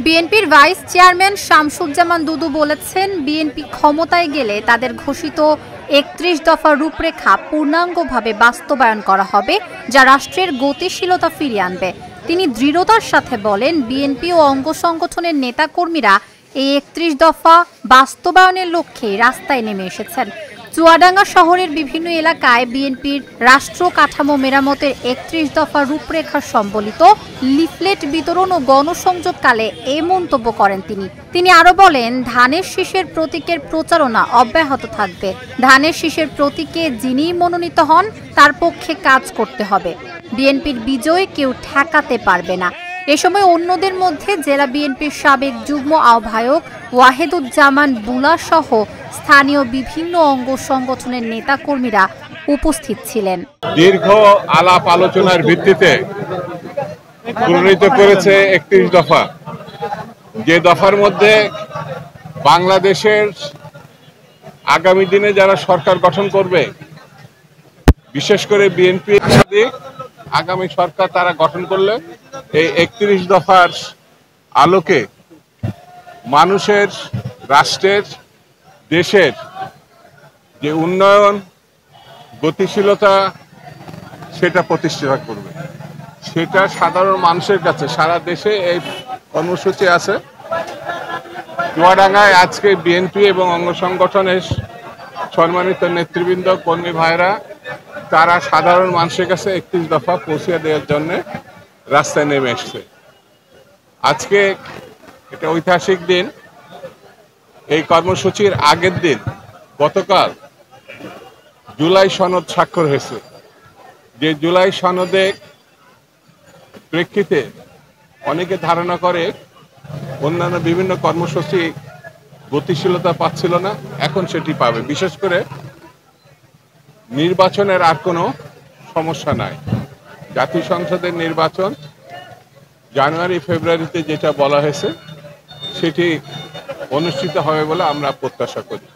বিএনপির vice chairman Shamsuzzaman দুদু বলেছেন, BNP ক্ষমতায় গেলে তাদের ঘোষিত ৩১ দফা রূপরেখা পূর্ণাঙ্গভাবে বাস্তবায়ন করা হবে, যা রাষ্ট্রের গতিশীলতা ফিরিয়ে আনবে। তিনি দৃঢ়তার সাথে বলেন, বিএনপি ও অঙ্গ সংগঠনের নেতাকর্মীরা এই ৩১ দফা বাস্তবায়নের লক্ষ্যে রাস্তায় নেমে এসেছেন। চুয়াডাঙ্গা শহরের বিভিন্ন এলাকায় বিএনপির রাষ্ট্র কাঠামো মেরামতের ৩১ দফা রূপরেখা সম্বলিত লিফলেট বিতরণ ও গণসংযোগকালে এ মন্তব্য করেন তিনি আরো বলেন, ধানের শীষের প্রতীকের প্রচারণা অব্যাহত থাকবে। ধানের শীষের প্রতীকে যিনিই মনোনীত হন তার পক্ষে কাজ করতে হবে। বিএনপির বিজয় কেউ ঠেকাতে পারবে না। এ সময় অন্যদের মধ্যে জেলা বিএনপির সাবেক যুগ্ম আহ্বায়ক ওয়াহেদুজ্জামান বুলা সহ স্থানীয় বিভিন্ন অঙ্গ সংগঠনের নেতাকর্মীরা উপস্থিত ছিলেন। দীর্ঘ আলাপ আলোচনার ভিত্তিতে প্রণীত করেছে ৩১ দফা, যে দফার মধ্যে বাংলাদেশের আগামী দিনে যারা সরকার গঠন করবে, বিশেষ করে বিএনপি আগামী সরকার তারা গঠন করলে এই ৩১ দফার আলোকে মানুষের, রাষ্ট্রের, দেশের যে উন্নয়ন গতিশীলতা সেটা প্রতিষ্ঠা করবে। সেটা সাধারণ মানুষের কাছে সারা দেশে এই কর্মসূচি আছে। চুয়াডাঙ্গায় আজকে বিএনপি এবং অঙ্গ সংগঠনের সম্মানিত নেতৃবৃন্দ, কর্মী ভাইরা তারা সাধারণ মানুষের কাছে ৩১ দফা পৌঁছে দেওয়ার জন্য রাস্তায় নেমে এসছে। আজকে এটা ঐতিহাসিক দিন। এই কর্মসূচির আগের দিন গতকাল জুলাই সনদ স্বাক্ষর হয়েছে, যে জুলাই সনদের প্রেক্ষিতে অনেকে ধারণা করে অন্যান্য বিভিন্ন কর্মসূচি গতিশীলতা পাচ্ছিল না, এখন সেটি পাবে। বিশেষ করে নির্বাচনের আর কোনো সমস্যা নাই। জাতীয় সংসদের নির্বাচন জানুয়ারি ফেব্রুয়ারিতে যেটা বলা হয়েছে সেটি অনুষ্ঠিত হবে বলে আমরা প্রত্যাশা করি।